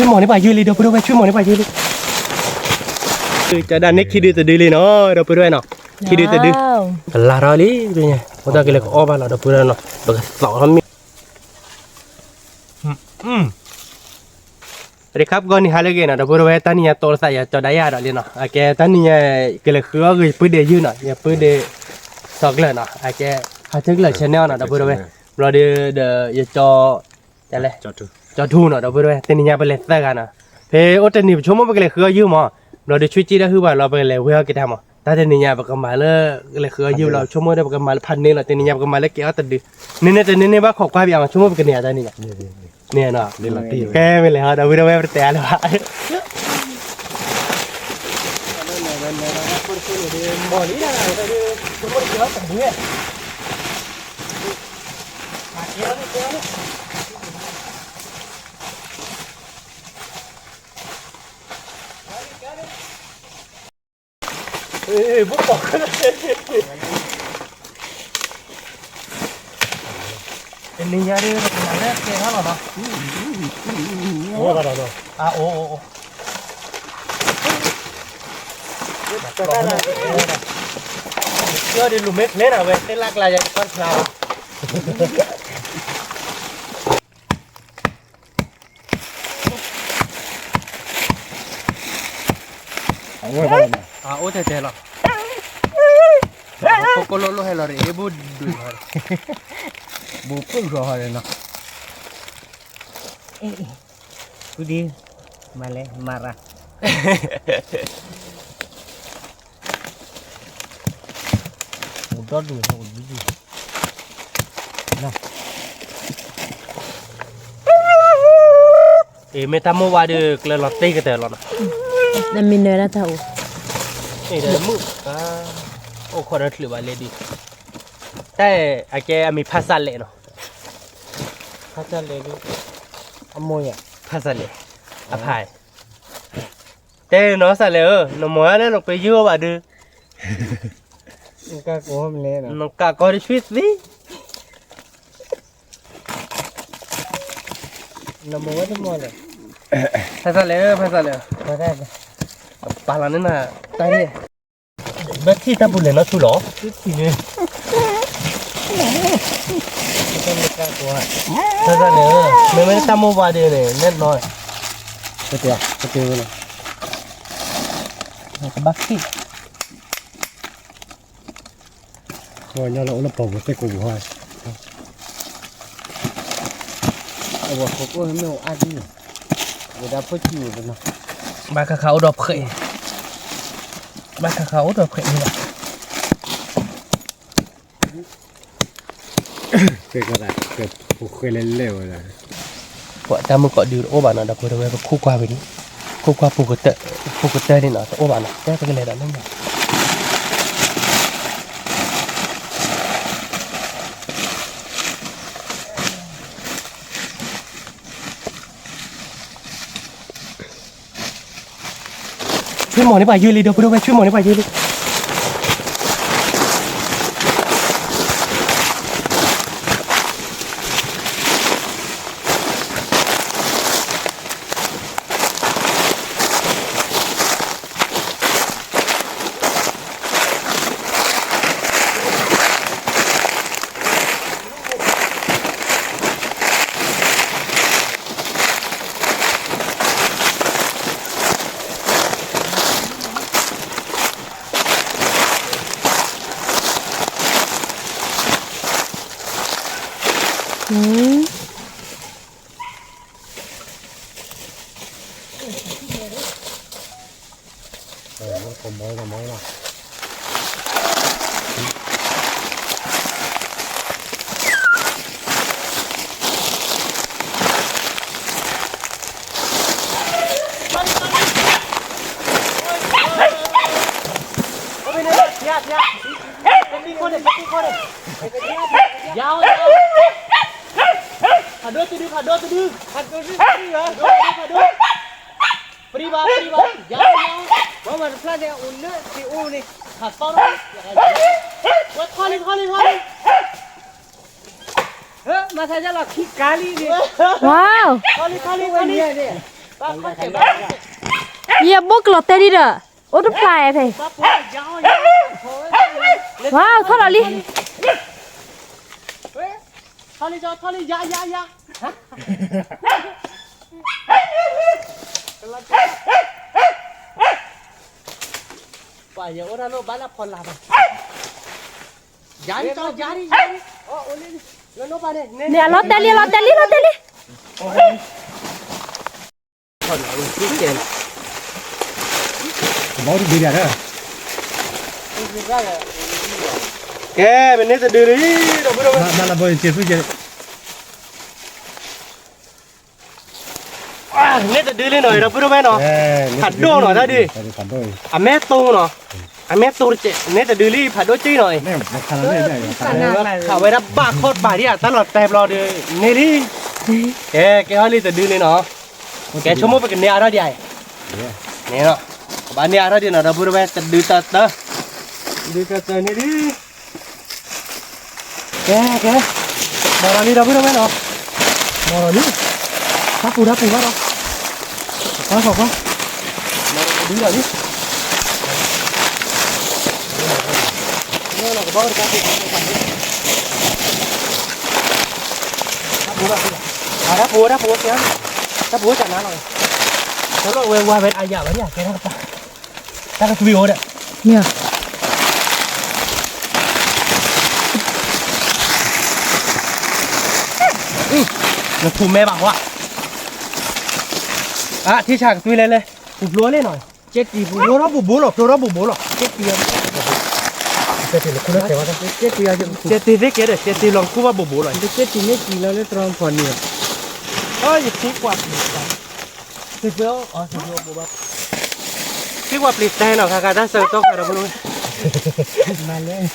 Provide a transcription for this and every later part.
ช่วยหมอนี่ป่ะยืนเลยเดี๋ยวไปด้วยช่วยหมอนี่ป่ะยืนเลยจะดันนี่คิดดูแต่ดีเลยเนาะเดี๋ยวไปด้วยเนาะคิดดูแต่ดีลาราลีเป็นไงพอตากิเลกอ้อบ้านเราเดี๋ยวไปด้วยเนาะเดี๋ยวสองทำมีสวัสดีครับก่อนนี้ฮาเลกันนะเดี๋ยวไปด้วยตอนนี้ตัวใส่จอได้ยาเลยเนาะโอเคตอนนี้กิเลกคือว่าคือปืนเดียยืนเนาะอย่าปืนเดียสอกเลยเนาะโอเคหาถึงเลยชแนลเนาะเดี๋ยวไปด้วยเราเดี๋ยวอย่าจออะไรจอทูเนาะเดี๋ยวไปด้วยตอนนี้ไปเล่นแต่กันนะเพอโอ้ตอนนี้ชั่วโมงไปกิเลกคือยืมมั้งเราเดี๋ยวช่วยจีได้คือว่าเราไปเลยเวลกิจกรรมแต่เดี๋ยวนี้ประกมาเลยคือยืมเราชั่วโมงได้ประกมาพันนี่เราเดี๋ยวนี้ประกมาเลยเกี่ยวตัดดิเนี่ยแต่เนี่ยว่าขอบความอย่างชั่วโมงไปกันเนี่ยแต่เนี่ยเนาะแกไม่เลยฮะเดี๋ยววิดีโอไปแต่ละว่าบ่อนี้นะแต่คือชั่วโมงเยอะแต่เนี่ยมาเกี่ยวบุกบอกกันเลยเป็นนิยายที่เราเป็นอะไรเกี่ยวกับเราโอ้ก็ได้อ่ะโอ้เชื่อดิลุงเม็ดเล่นอะเว้ยเต้นลักลายอย่างก้อนปลาโอ้เท่ๆหรอโคโลโลให้เราเรียบดูบุกพึ่งรอเลยเนาะกูดีมาเลยมาละอุดดูอุดดูนะเมตาโมวาดูเคลื่อนรถตีกันเตอร์แล้วนะนั่นมีเนื้อแล้วเท่าเดี๋ยวมึงโอ้คนละถือว่าเลดี้แต่ไอ้แกมีภาษาเล่เนาะภาษาเล่ดูอโมยภาษาเล่อภัยแต่น้องสาวเล่น้องมัวเนี่ยน้องไปยั่วบ้าดูน้องกาโก้มันเล่เนาะน้องกาโก้ดิชีวิตสิน้องมัวที่มัวเลยภาษาเล่ภาษาเล่ภาษาเล่ปาลานี่นะตายเนี่ยเบ็ดที่ตาบุญเลยนะชูหรอที่นี่ต้องมีการตัวภาษาเล่ไม่ได้ตามโมบายเลยแน่นอนก็เจอเลยก็บักซี่วันนี้เราเอาปองไปกูให้เอาว่าเขาก็ไม่เอาอันนี้เวลาพูดอยู่กันนะบาเขาดอกเขยบาเขาดอกเขยนี่แหละเคยก็ได้เคยเล่นเร็วเลยว่าแต่มึงก็ดูโอ้บ้านน่ะดับกูทำไมคู่กว่าไปนี่คู่กว่าปกตินี่นะโอ้บ้านน่ะแกไปกันเลยนั่นน่ะช่วยหมอนี่ป่ะยืนเลยเดี๋ยวไปด้วยช่วยหมอนี่ป่ะยืนเลยผมมองนะยาวขัดด้วยตัวดื้อขัดด้วยตัวดื้อเหรอขัดด้วยปรีบายาวว่ามันพลาดเนี่ยอุ่นเนื้อที่อุ่นนี่ขัดต้นวัดข้อลิมาใช้จะหลอกขี้กาลีนี่ว้าวข้อลิเนี่ย Iya bốc lọt tay đi đỡ. Ôi đứt phải thầy. Wow, thôi là đi. Thôi đi cho, thôi đi, dạ. Phải giờ ora nó bán là phần làm à? Giá đi. Ô lên đi. Nó bán đi. Nè lọt tay đi. Phần là cái tiền. máu đi đi ra đó Kê, mình nên sẽ đưa đi. Đâu biết đâu. là bơi chết với chết Nên sẽ đưa lên rồi, đâu biết đâu nó. Phạt đô nó ra đi. phản đôi À mẹ tu nó. À mẹ tu chị, nên sẽ đưa đi phạt đô chi rồi. nè một thằng này Khảo về đã bạc khốt bài đi à, ta lọt tẹp lọt đi. Nè đi. Cái hơi đi sẽ đưa lên nó. Cái số một cái nè ra đi ai. Nè nó. Bạn nè ra đi nó, đâu biết đâu sẽ đưa ta ta. Đưa ta ta nè đi. Kìa. Bỏ ra đi đâu biết đâu nó. Bỏ ra đi. Đáp phù quá đâu. Quá. Bỏ ra đi rồi đi. Nó là cái bó cái gì. Đáp phù kìa. Đáp phù chẳng nào rồi. Nó rồi qua bên ai giả vậy nhỉ? Cái đó ta. Ta cái video đấy. Nè. Nó phù mê bảo quá. À thì chàng tùy lên. Phù lúa lên rồi. Chết gì phù lúa nó bù bố rồi. Chết tiền. Chết thì nó cũng nó chết thì thế kia đấy. Chết thì lòng cũng vào bù bố rồi. chết thì mấy kỳ là nó tròn phần nhiều Ôi chết quá. Chết vô. Bù bắp. Chết quá plít tay nào khá ta sợ tóc rồi luôn. mà lên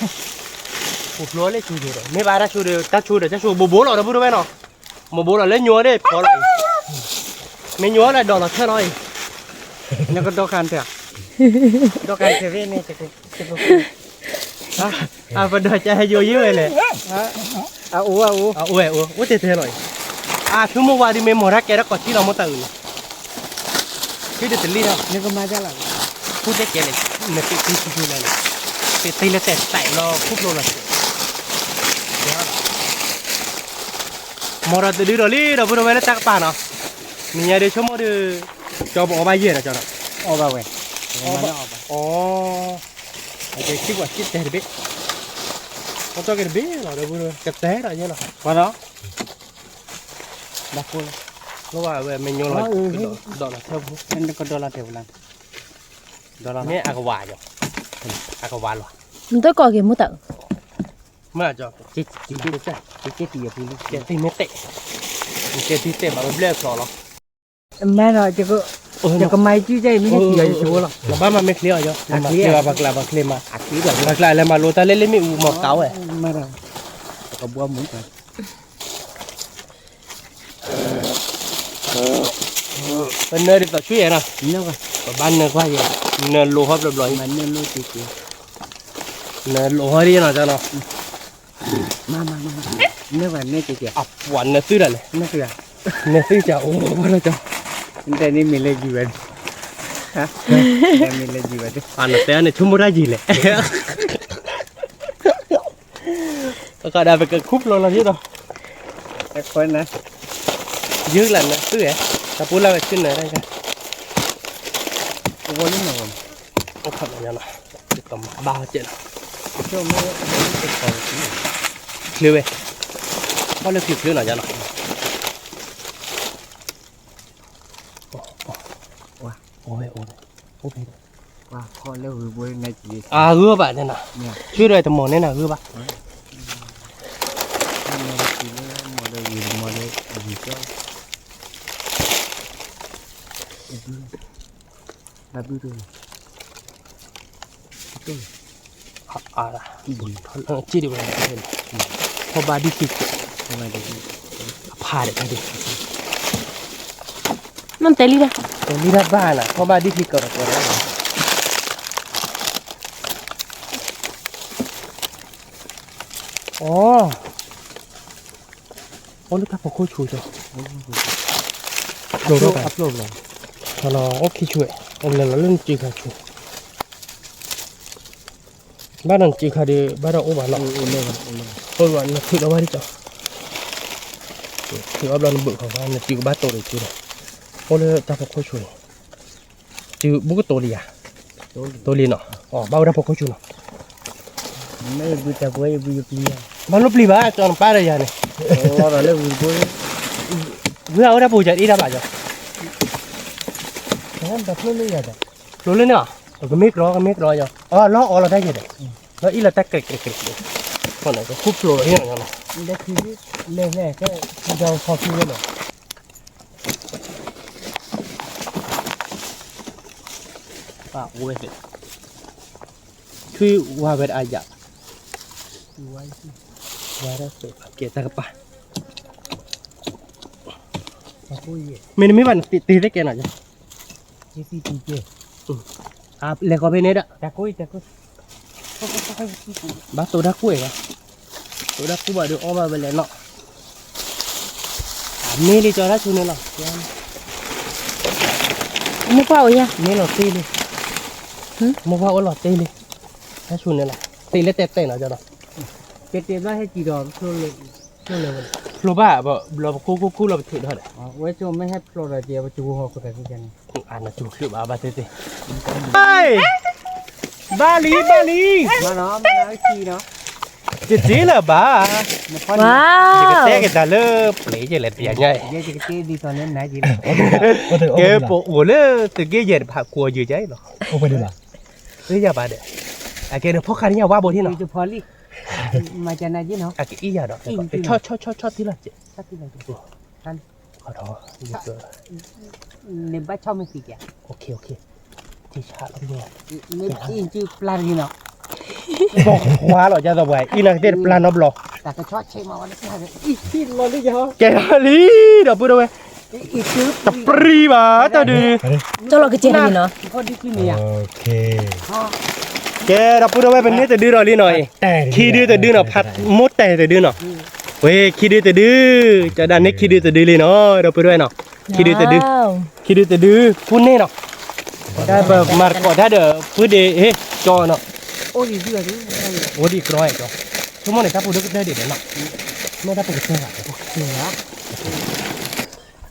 Phù lúa lên chui rồi. Mấy bà đã chui được, ta chui được chắc chui bù bố rồi đó bù đâu nó. Một bố là lên nhúa đấy, bỏ lại. Mấy nhúa là đỏ là thế rồi. nó có đo khăn chưa đo khăn sẽ về này Phần đời chạy vô dưới này. Ủa thế rồi. Thứ mua qua đi mấy mùa rác cái đó có chỉ là một từ. Chứ được lý đâu. nó có mai ra là Phút đấy cái này, nó cái này. Cái tay nó tẹt tại nó khúc luôn rồi. Một là từ đi rồi đi, đâu vừa rồi nó chắc bà nó. Mình nhà đi cho một đứa cho bộ bài gì đó cho nó. vào về Cái chiếc quả chiếc tẹt biết. Con cho cái biết là đâu vừa rồi cái té rồi như nào. qua đó Đặt luôn. Nó vào về mình nhô là đó là theo nó có đo là theo lần đo là mẹ ăn quả rồi. Ăn quả rồi. Mình tới coi kìa mua tận. Mà cho chết thì cái thì mới tệ. Cái thì tệ mà nó blur rồi. mẹ rồi chứ có mai chứ dây mới hết giờ số rồi Là ba mà mấy clear rồi. Mà clear bạc clear mà. Bạc lại là mà lô ta lên mi màu cáo ấy. mẹ rồi có bua muốn rồi Bên nơi đi vào chuối nào. nó rồi Ban nơi qua gì. Nơi lô hấp rồi. mà nên lôi chị Nơi lô hấp đi nào cho nó. mà nếu mà nên chị kìa Quán nơi tư rồi. nó kìa Nơi tư chào ôm nó cho. đây nên mình lên gì vậy hả đây mình lên gì vậy Nó té này chung một ra gì lệ. Có đã phải cái khúc luôn là chứ đâu. cái con này Dưới lần nữa tư ấy. Ta bố la trên này đây kìa. có lúc nào Có thật là nó. Cầm 3 chuyện. cho nó cái con Clear về. Có lên clear nào cho nó. Ôi. qua con lâu rồi bôi này chỉ Gưa bạn thế nào. Chưa đời tầm 1 nên là gưa bạn. một đời gì cho là bự rồi Chỉ đi vào đây. Họ bà đi kịch. Phá đấy đi. Nó tay đi ra. Cái đi ra ba là họ bà đi kịch rồi. Ồ, nó cắt một khối chui rồi. Upload rồi. nó ok chuột ông là nó lên chỉ cả chuột bắt đầu chỉ cả đi bắt đầu ôm vào nó thôi bạn nó thử nó bay đi cho thử ấp lên bựของมันchỉ có 3 ตัวเลยchuộtโอ้เลยจับพวกchuột chỉ bút cáiตัวgì àตัวgì nó bao raพวกchuột nó mấy bữa ta quay bữa kia bao lúc đi ba cho nó ba đây này rồi lấy bữa vừa ở đây bùi chạy đi ra bà rồi nó đập luôn đi rồi luôn lên nữa cái mic rồi rồi nó là đây gì đấy nó ít là tách kịch còn này cái khúc rồi như này đây khi lên này cái đầu khó khăn nữa ui khi qua về ai dạ qua đó sự kia ta gặp mình mấy bạn tì đấy kia nào chứ lấy có bên đấy đó ta cối bác tôi đã quẩy à tôi đã quẩy được ôm vào bên này nọ mê đi cho nó chú nên nào mua vào nha mê lọt tì đi mua vào lọt tì đi nó chú nên là tì lấy tép tép nào cho nó cái đó hay chỉ đòn thôi lô ba bảo lô cô lô thử thôi đấy với chỗ mấy hết lô rồi chị chú họ có thể cái này nó chú lựa ba tê tê ba lý mà nó chi đó chỉ là ba wow cái ta lơ lấy chỉ là tiền nhảy vậy thì cái đi toàn lên này gì cái bộ của lơ từ cái gì phải của gì đấy nó không phải đi mà bây giờ bà để cái nó phốt khăn nhau qua bộ thế nào chụp phơi đi mà chân này chứ nó cái ý giờ đó cho tí là chị ăn ở đó nên bắt cho mình gì cả ok thì chả lắm nha nên in chữ plan gì nó bỏ hóa rồi ra rồi vậy in là tên plan nó bỏ ta cái chót chơi mà nó cái ít lo đi cho cái lý đâu bữa đâu vậy ít chữ tập pri mà tao đi cho lo cái chuyện gì nó con đi cái này ok cái đâu bữa đâu vậy bênนี้จะดื้อrồi đi rồi khiดื้อจะดื้อnóพัดมดแต่จะดื้อเนาะเว้ยขี้ดื้อจะดื้อจะดันนี้ขี้ดื้อจะดื้อเลยเนาะđâu bữa đâuเนาะขี้ดื้อจะดื้อphun nèเนาะได้แบบมาร์กได้เด้อพูดเด้จอเนาะ ôi gì vừa đấy ôi đi rồi cho chúng mình ta phụ được đây để nóไม่ได้ปกติอ่ะ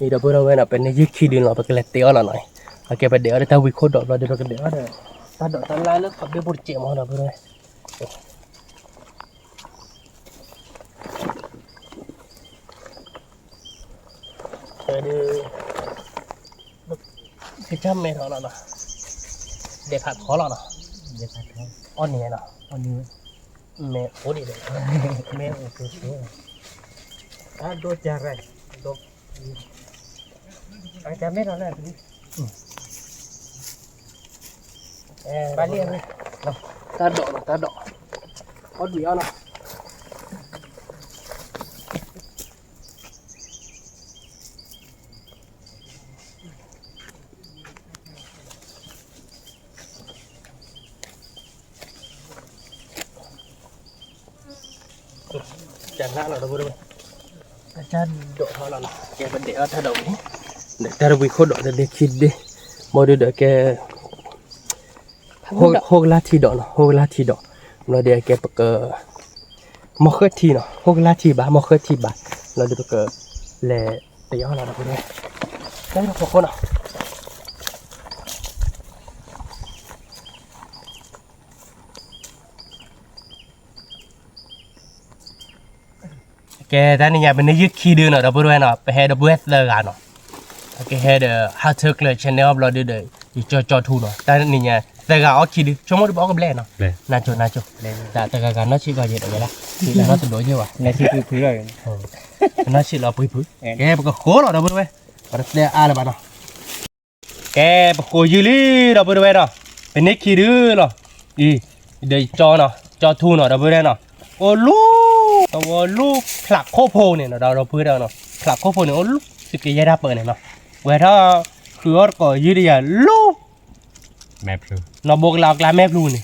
นี่เราพูดเอาไว้นะเป็นยึดขี้ดินเราไปกันเลยเตี้ยละหน่อยโอเคไปเดี๋ยวเราวิเคราะห์ดอกเราเดี๋ยวเราเดี๋ยวเดี๋ยวตาดอกตาลายแล้วขับไปบดเจี๋ยมาเราไปเลยเดี๋ยวคือจำไม่ทันแล้วนะเด็กขาดคอแล้วนะ để phải thôi อ่อนเนี่ยนะ còn như แม่โอ้ดีเลยแม่โอ้ตัวสวย à đôi chả rồi đôi anh chả biết nó là gì ba liên này ตาดอกตาดอกอ่อนดีอ่ะนะจันทร์เราดูด้วยจันทร์ดอกเขาเราแกเป็นเด็กถ้าดอกนี้เด็กถ้าเราวิเคราะห์ดอกเด็กคิดดิมอดูเด็กแกหกลาทีดอกเนาะหกลาทีดอกเราเด็กแกปกมอเคทีเนาะหกลาทีบามอเคทีบาเราเด็กปกเล่เตี้ยเราดูด้วยได้เราพอคนเนาะแกท่านนี่เป็นยึดขี้ดื้อเนาะเราพูดไว้เนาะไปให้เราเวสเลยกันเนาะโอเคให้เดอ how to clear channel เราดูเดอจอทูเนาะแต่นี่เนี่ยแต่ก็เอาขี้ดื้อชั่วโมงที่บอกกับแบลเนาะน่าจูแต่ก็การน่าชิก็เยอะเลยละที่แล้วน่าจะโดนเยอะว่ะ này thì cứ phứ rồi น่าชิเราปุยแกปกโคเราเราพูดไว้เราเสียอะไรบ้างเนาะแกปกโคยืลี่เราพูดไว้เนาะเป็นนิดขี้ดื้อเนาะอีเดี๋ยวจอเนาะจอทูเนาะเราพูดไว้เนาะโอ้ลูกตัวลูกผลักโคโพเนี่ยเราพูดแล้วเนาะผลักโคโพเนี่ยโอ้ลูกสิเกยได้เปิดเนี่ยเนาะเวลาคือก็ยืดอย่างลูก แม่พลู เราบอกเรากลายแม่พลูนี่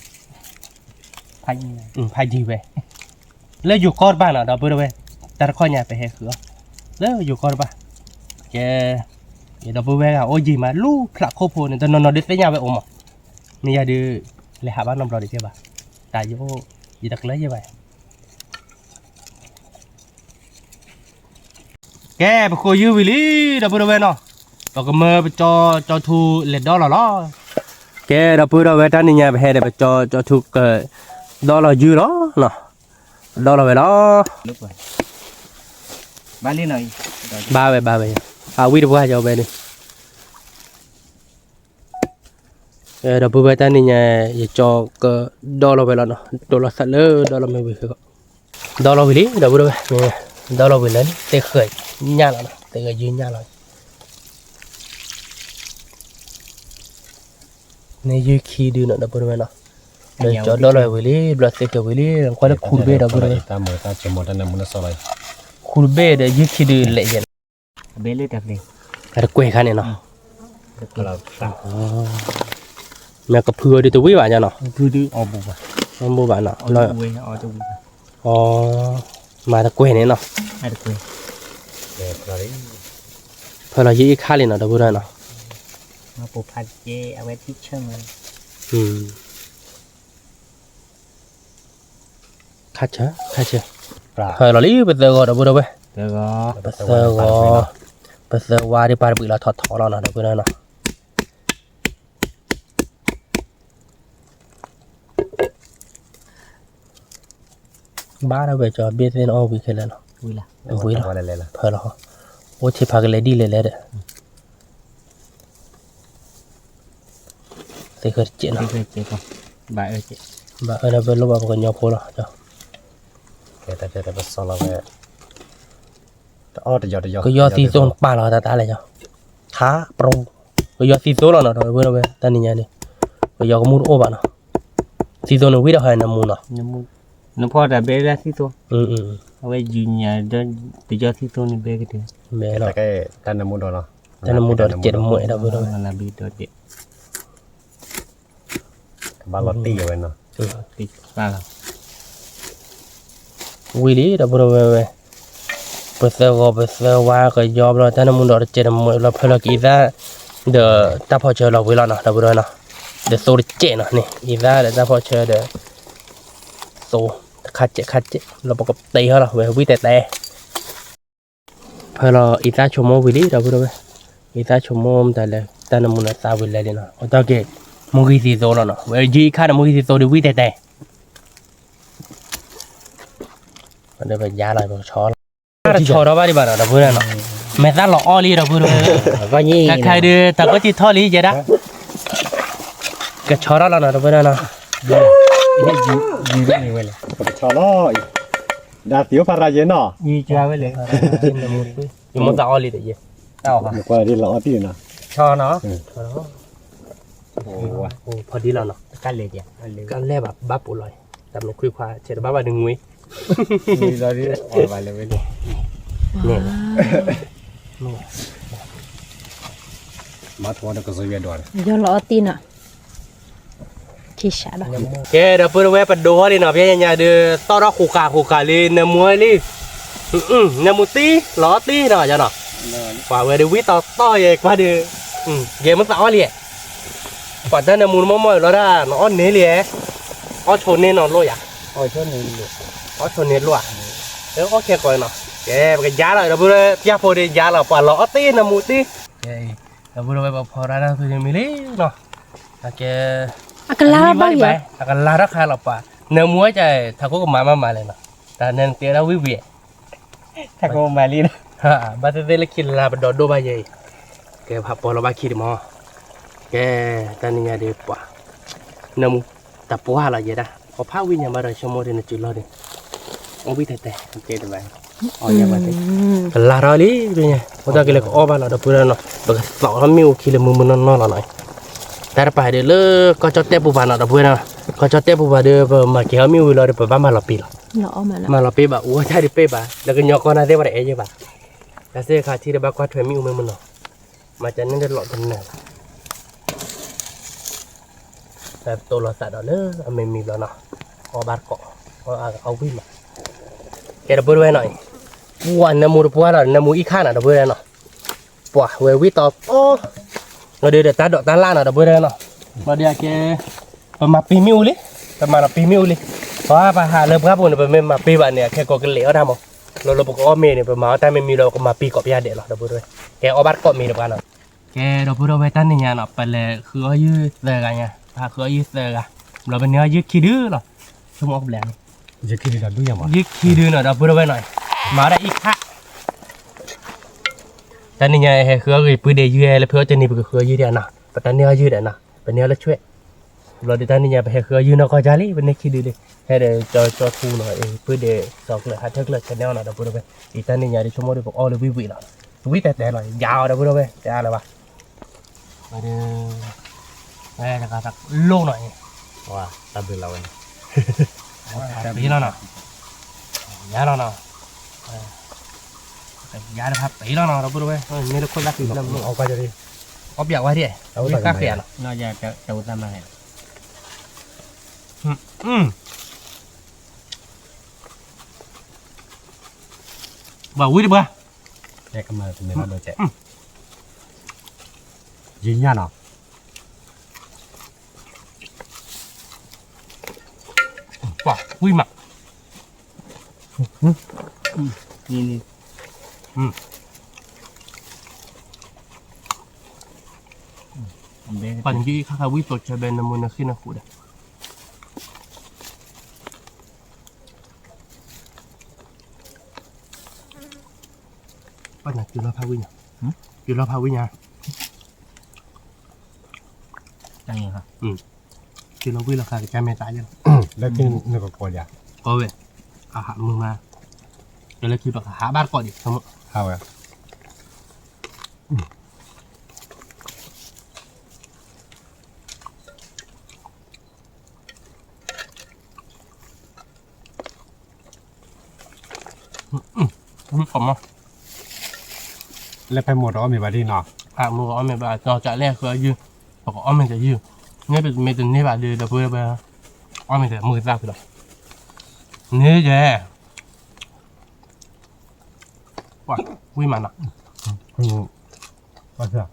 thành này พายดีไปแล้วอยู่ก้อนบ้านเราพูดไว้แต่ละข้อใหญ่ไปให้คือแล้วอยู่ก้อนบ้านแก ya dah buat kan oji mah lu kelak kopo ni dan nono dia nya omah ni ada lehat ba nom ro dia ba ta yo ji tak le je ba ke ba ko yu wi li dah buat no ba ko me cho thu le do la ke dah buat ta ni nya ba he de ba cho thu ke do la yu đó no do la về đó lúc rồi ba ly này ba về à quy được qua cho về đi đó bữa ta này nhà cho cái đo là về là nó đo là sẵn lơ đo là mình về đo là về đi đó bữa đo là về lớn tê khởi nhà là nó tê cái gì nhà là này dưới khi đưa nó đó bữa nó để cho đo là về đi blood tê cái về đi qua nó khuôn bê đó bữa ta mở ta chỉ một anh em muốn sao vậy khuôn bê để dưới khi đưa lại vậy bé lên đặt đi cái quê khăn này nó kalau tak mẹ cặp phừa đi tôi quý bạn nha nó cứ đi ở bụng à không mua bạn nó ở trong quê ở trong mà ta quê này nó hai được quê dari phải là gì khá lên nó đâu bữa nay nó mà bố phát chế ở bên thích chơi mà khá chưa phải là lý bây giờ gọi đâu bữa đâu vậy được rồi bây giờ qua đi ba bữa là thọt thọ nó đâu bữa nay nó ba đâu về cho biết tên ô bị cái này nó vui là phải là ô chỉ phải cái lấy đi lấy đấy thì cái chuyện nó bà ơi chị bà ơi nó về lúc bà còn nhau phố rồi cho kita jadi bersalah ya oh dia cái do xì xôn ba là ta lại cho khá pro cái do xì xôn là nó rồi bữa đâu về ta nhìn nhà đi cái do có muốn ô bạn nó xì xôn nó quý đâu hay là muốn nó phò đã bé ra xí thôi ở bây giờ nhà đơn tự do xí thôi nên bé cái thứ mẹ nó cái tanda muda nó tanda muda chết muội đâu bữa đâu là bị đột điện balot tiga vậy nó thì ba là quý lý đâu bữa đâu về bây giờ qua cái job rồi tanda muda chết muội là phải là kỹ ra để ta phải chơi là với nó đâu bữa đâu nó để số để chết nó nè kỹ ra để ta phải chơi để số khát chết là bao cặp tây hết rồi về quý tè phải là ít ta chôm mồm với đi đâu bữa đâu ít ta chôm mồm tại là ta nằm muốn là sao với lại đi nó ở đó kì mua cái gì rồi nó về gì khác là mua cái gì rồi để quý tè ở đây phải giá lại bằng chó đó ba đi bảo đâu bữa nào mẹ ta lọ oli đâu bữa đâu coi như cái khai đưa ta có chỉ thò lý vậy đó cái chó đó là nó đâu bữa nào gì vậy vậy cho nó đã thiếu pha ra gì nó gì chưa vậy lẽ nhưng mà tao oli để gì tao hả qua đi lọ tí nào cho nóพอดีแล้วเนาะ cái lệ gì ก็แล่แบบบ้าปุ๋ยแต่มันคุยควาเฉดบ้าดึงงุ้ย đi ra đi ở vài lần vậyเนี่ย mà thua nó có dây đòn do lọ tin à chỉ xả đó แกเดี๋ยวเพื่อนแวะไปดูดิเนาะพี่ยังไงเดี๋ยวต้อนรับขู่กาเลยเนื้อมวยเลยเนื้อมูตีล้อตีเนาะจ้ะเนาะกว่าเวเดี๋ยววิต่อเองกว่าเดี๋ยวเกมมันสาวเลยกว่าถ้าเนื้อมูนมั่วๆแล้วได้เนาะอ้อนเนื้อเลยอ้อชนเนื้อเนาะรู้ยัง ôi chỗ nàyอ้อชนเนื้อรู้อ่ะเดี๋ยวอ้อแค่ก่อนเนาะแกไปย้ายเลยเดี๋ยวเพื่อนย้ายพอดีย้ายแล้วกว่าล้อตีเนื้อมูตีเดี๋ยวเพื่อนไปบอกพอได้แล้วคือยังมีเลยเนาะแก akan lara ba ya akan lara khala pa ne muai chai thako ko mama le na ta nen te ra wi wi thằng cô mà đi ha ba te le khil la ba do ba ye ke pha po lo ba khir mo ke ta ni ya de pa ne mu ta po hala ye da ko pha wi nya ba ra shomo de ne chu lo de o bi te te de ba o ya ba te la ra li de nya o ta ke le ko ba la da pu ra no ba ka so la mi o khil mu mu no la naiแต่ไปเดี๋ยวเลิกก็จะเตะปูบานอ่ะเพื่อนนะก็จะเตะปูบานเดี๋ยวมาเกี่ยวมีวิลล์เดี๋ยวไปมาลอปีละ lọ mà lọ มาลอปีแบบโอ้ใช่ดิเป้บ่าแล้วก็ยอกก็น่าเตะบ่ได้เอ๋ยบ่าแล้วเสียค่าที่เดี๋ยวบ้าก็ถอยมีอุ้มมันเนาะมาจากนั้นเดี๋ยวหลอกกันแน่แต่ตัวเราสัตว์เนอะไม่มีแล้วเนาะเอาบาร์เกาะเอาวิ่งมาแกเดี๋ยวเพื่อนหน่อยวันน้ำมูดพัวเราน้ำมูอีข้าน่ะเดี๋ยวเพื่อนเนาะ ป่ะเววิตอบโอ้เราเดี๋ยวตาดอกตาล่าเนาะดับเบิ้ลเนาะเราเดี๋ยวแกประมาณปีมิวเลยประมาณปีมิวเลยเพราะว่าปัญหาเริ่มครับผมเป็นมาปีวันเนี่ยแค่ก็กันเหลวทำมั้งเราบอกว่าเมย์เนี่ยประมาณแต่ไม่มีเราก็มาปีกอบยาเด็ดหรอกดับเบิ้ลแกอบัตก็มีดับกันเนาะแกดับเบิ้ลไปตั้งเนี่ยเนาะไปเลยคืออายุเท่ากันเนี่ยถ้าคืออายุเท่ากันเราเป็นเนี่ยอายุขี้ดื้อเนาะสมองแหลม จะคิดได้ดูยังวะ ยึกขี้ดื้อเนาะดับเบิ้ลไปหน่อยมาได้อีกค่ะแต่นี่ไงคือก็ปืนเดียยืดแล้วเพื่อจะนี่คือยืดเดียนะแต่ตอนนี้ยืดเดียนะเป็นเนี่ยแล้วช่วยเราดิตอนนี้ไงไปคือยืดนอกจากนี้เป็นเนี่ยขี้ดื้อเลยให้เดี๋ยวจอทูหน่อยปืนเดียสองเลยหาเท่าเลยกันแนวนะดับเบิ้ลไปอีตอนนี้ไงที่ชั่วโมงเดียวบอกอ๋อเลยวิละวิแต่หน่อยยาวดับเบิ้ลไปแต่อะไรวะมาเดี๋ยวแม่จะการตักโล่หน่อย ว่าตามเป็นเราเอง ปีแล้วเนาะยาแล้วเนาะยาเลยครับปีแล้วเนาะเราพูดไปนี่เราคนรักอยู่แล้ว เอาไปจะดี เอาเบียกไว้ดิเอากาแฟเนาะ นอกจากจะอุตส่าห์มาให้ บ่าววิ่งดิบ่ แยกกันมาเป็นเราโดยแจ๊ยิงยันเนาะ บ่าววิ่งมา นี่เบส ปั่นยี่ข้าววิ่งตัวจะเป็นน้ำมันขึ้นนะคุณปั่นกินแล้วพาวิ่งกินแล้วพาวิ่งยัง จังยังครับ กินแล้ววิ่งราคาจะไม่ตายยัง แล้วกินนึกว่าโกรธยา ก็เว้ยอาหารมึงมาเดี๋ยวเราคิดว่าหาบ้านก่อนดิทั้งหมด เอาอะ ผมอ่ะ แล้วไปหมดก็มีบาดีเนาะ มึงก็เอาไม่บ้านนอกจากแรกคือยืมบอกว่าเอาไม่จะยืมเนี่ยเป็นไม่ถึงนี่บ้านเดี๋ยวเพื่อไปเอาไม่แต่มือซักไปหรอกนี่แย่ว่าวิ่งมันอ่ะ ว่าเถอะ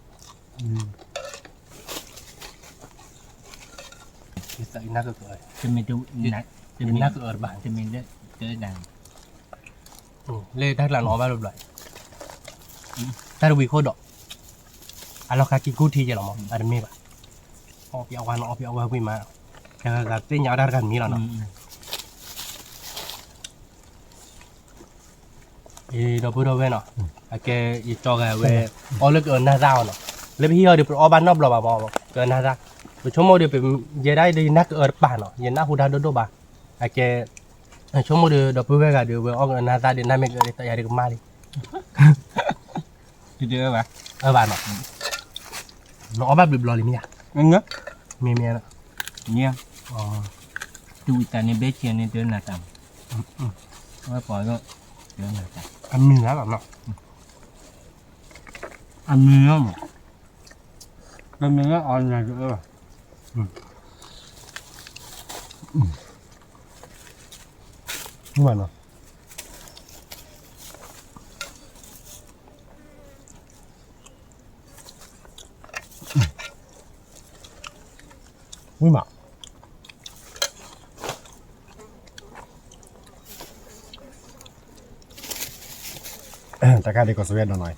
ใส่นักก็เกิด จะมีดูนัก จะมีนักก็เกิดบ้าน จะมีเลือดเจอดัง เล่ถ้าหลังออกบ้านแบบถ้าเราวิ่งโคตรดอกอ่ะเราแค่กินกู้ทีจะหรอมั้งอะไรไม่บ้าออกไปเอาวันออกไปเอาวันวิ่งมาแค่การเต้นยาวได้กันมีแล้วเนาะเราพูดเอาไว้เนาะแกอีจอกเว้ยเอาเลิกเกินหน้าเจ้าเนาะแล้วพี่เดี๋ยวเอาบ้านนอกเราบ้าเกินหน้าเจ้าชั่วโมงเดียวเป็นยังได้ดีนักป่าเนาะยังน่าหูดาโดโดบ้าแกชั่วโมงเดียวพูดไว้กันเดี๋ยวเอาเงินหน้าเจ้าเดี๋ยวน่าไม่เกินแต่ยาดีก็มาดิ เจอปะ บ้านเนาะน้องบ้านบิบลอลิมีอ่ะ เงี้ย มีเมียนะ เนี่ย อ๋อ ดูแต่ในเบสเชียนี่เจอหน้าต่ำว่าปล่อยก็เจอหน้าต่ำ อันมีนะแบบเนาะ อันนี้มันมีก็อ่อนอย่างเยอะ นี่มันเนาะวิ่งมาตะการดีกว่าสวีเดนหน่อย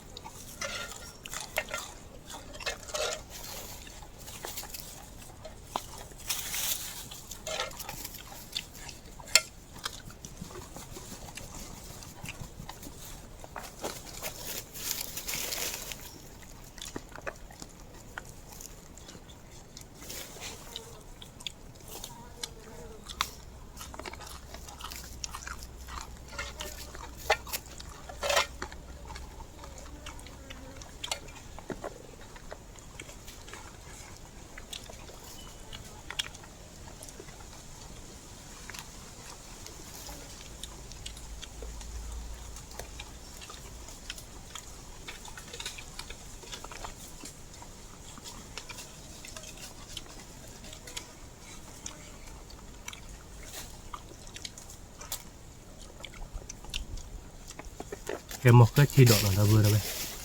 แกหมกก็ชีดอกหน่อยตะเบือเลย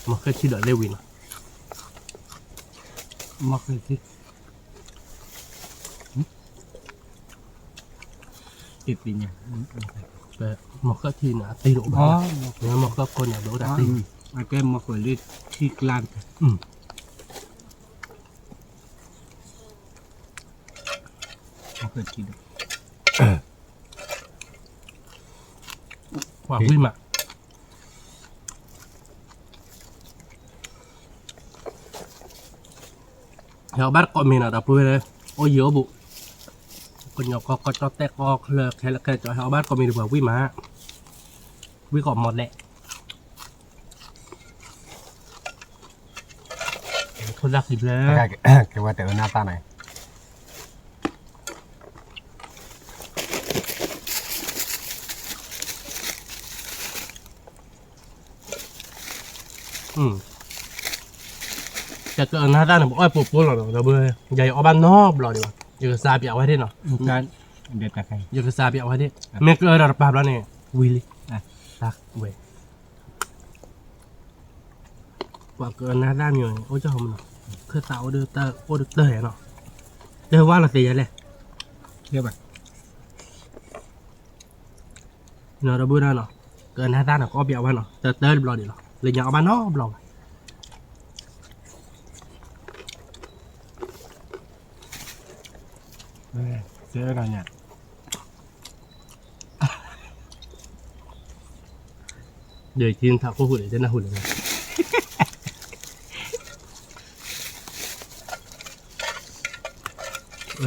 มันเคยชิดเลวิน มักเลยที่ติดปีเนี่ย แต่มันก็ที่หนาตีโด อ๋อ บ้าแล้วมันก็คนอย่างโดดตี ไอ้แกมักเลยที่กลางมักเลยที่ ว่าวิ่งมาแล้วบ้านก็มีนะแต่พูดเลยโอ้เยอะบุคนยกก็จะแตกก็เลยแค่จะเอาบ้านก็มีดีกว่าวิ่งมาวิ่งก่อนหมดแหละคนรักสิบแล้ว แกว่าแต่หน้าตาไหน จะเกิดหน้าด้านบอกไอ้ปุ๊บปุ๊บหรอเราเบื่อใหญ่เอาบ้านนอกหรอดีกว่าอยู่กับซาเปียเอาไว้ที่เนาะ การเด็ดกับใคร อยู่กับซาเปียเอาไว้ที่เมกเกอร์ระบาดแล้วเนี่ยวิลลี่ตักเว้ยว่าเกิดหน้าด้านอยู่โอ้เจ้ามันเนาะคือเต่าเดือดเตอโอ้เดือดเตอเนาะเดี๋ยวว่าเราเสียเลย เรียกแบบ เนาะเราเบื่อเนาะเกิดหน้าด้านเนาะก็เปียเอาไว้เนาะเตอร์บลอดีเนาะเลยอยากเอาบ้านนอกบลอเจอกันเนี่ย เดี๋ยวกินถ้าก็หุ่นเลยจะน่าหุ่นเล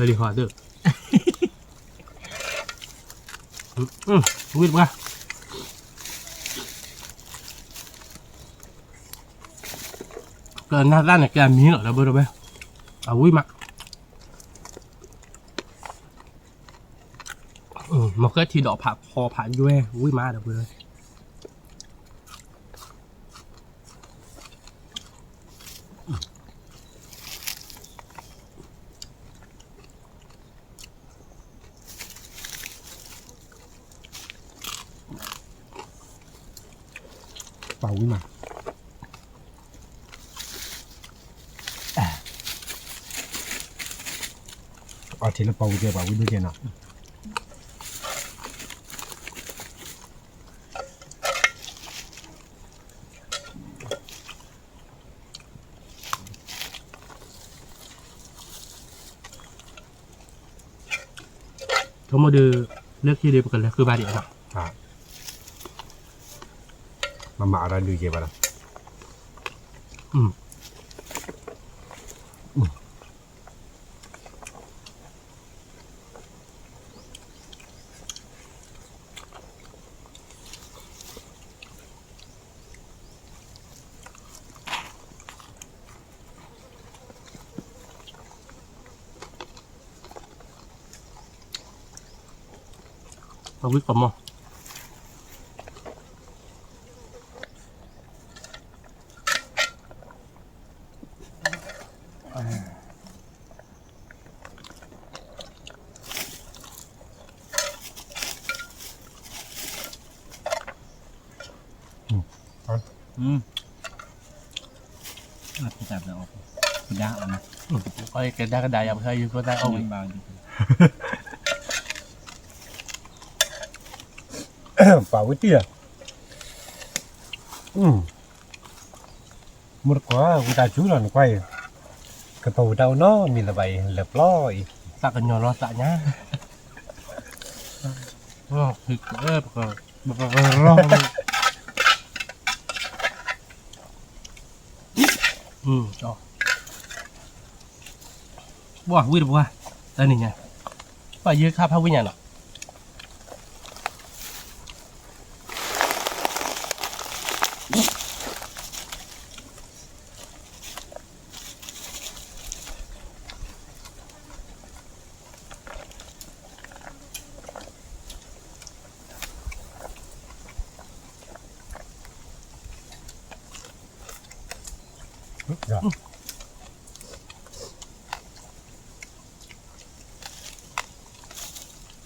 ยดีกว่าเด้อวิ่งมาเกินหน้าด้านเนี่ยแกมีเหรอเราเบอร์ไปเอาวิ่งมามันก็ทีดอกผักพอผ่านด้วยวิ่งมาเดี๋ยวเบอร์เป่าวิ่งมาเอาทีละเป่าวิ่งเป่าวิ่งด้วยกันเนาะ เขามาดูเลือกที่เดียวกันเลยคือบาเดียวเนาะ มาอะไรดูเกี่ยวกับอะไร เอาวิ่งก่อนมั้งมาจับแล้วออกกระดาษนะ ก็แกได้ก็ได้ยังเคยอยู่ก็ได้เอา บางดี เป่าวิ่งเตี้ยหมดกว่าวิตาชูหล่อนควายกระเป๋าเดาเนาะมีระบายเรียบร้อย ตักกันยอนรอสะเนี้ยถึกก็รออ๋อว่าวิ่งว่าแต่นี่ไงไปยืดค่าพาวิ่งไงหรอ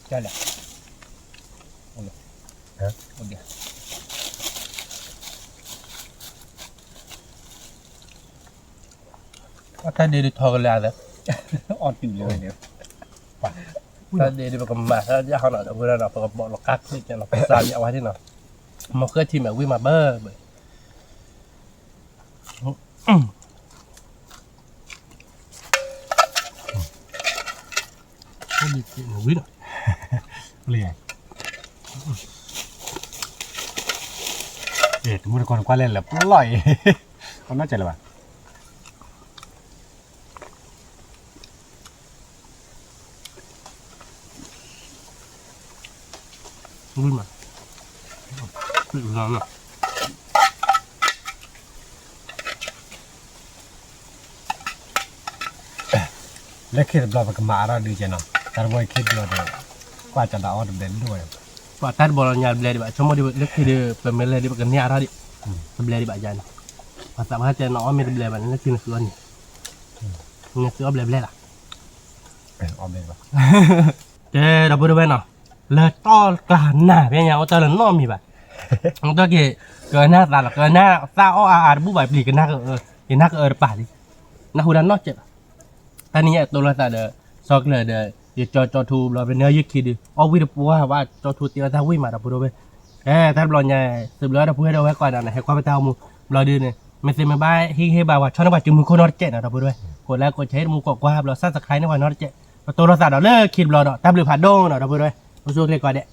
ใช่แหละโอ้ย ฮะ โอ้ย ถ้าเดี๋ยวทอกันแล้ว อ่อนกินเลยเนี่ย ถ้าเดี๋ยวแบบมาถ้าย่าเขาหน่อยเวลาเราประกอบเรากักที่จะเราไปซาเอาไว้ที่หน่อยมาเกิดทีมแบบวิ่งมาเบอร์ก็มีเสียงวิ่ง เรียกเอ็ดมุดคนกว่าเล่นแล้วปล่อยเขาน่าใจเลยว่ะ วิ่งมาวิ่งมาเนาะ เล็กคิดเราไปกับมาเราดีใจเนาะแต่ว่าคิดเราเดี๋ยวกว่าจะดาวเด่นด้วย ว่าตัดบอลญาติเบลดีบ่ชั่วโมงเดียวเล็กที่เดียวเป็นเมลดีบ่กันเนี่ยอะไรดิเบลดีบ่ยันภาษาพระเจ้าน้องไม่ได้เบลแบบนั้นคือเสือนี่เนี่ยเสือเบลล่ะ เป็นออมเด่นป่ะ เจ้าพูดไปเนาะเลยต้อกลานหน้าเพียงอย่างว่าตอนนั้นน้อมีบ่มันก็เกินหน้าตาหรอกเกินหน้าตาอ้ออาบุบใบปลีกันหน้าก็กินหน้าก็ป่าดิหน้าหูดันนอกเจ็บตอนนี้ตัวเราแต่เดอซอกเลยเดอเดี๋ยวจอทูเราเป็นเนื้อยึดคิดดิเอาวิดีโอว่าจอทูเตียวตาวิ่งมาเราพูดไปท่านบอลใหญ่สืบเลือดเราพูดให้เราไว้ก่อนนะให้ความเป็นเต้ามูเราดูเนี่ยไม่เซ็นมาบ้าให้บ่าวว่าชอบว่าจุ่มมือคนนอตเจ็ดนะเราพูดด้วยกดแล้วกดใช้มือกดกว่าเราสร้างสกายในวันนอตเจ็ดตัวเราแต่เราเลิกคิดเราเนาะตามหรือผ่านโดงเนาะเราพูดด้วยเราช่วยเรียกก่อนเนี่ย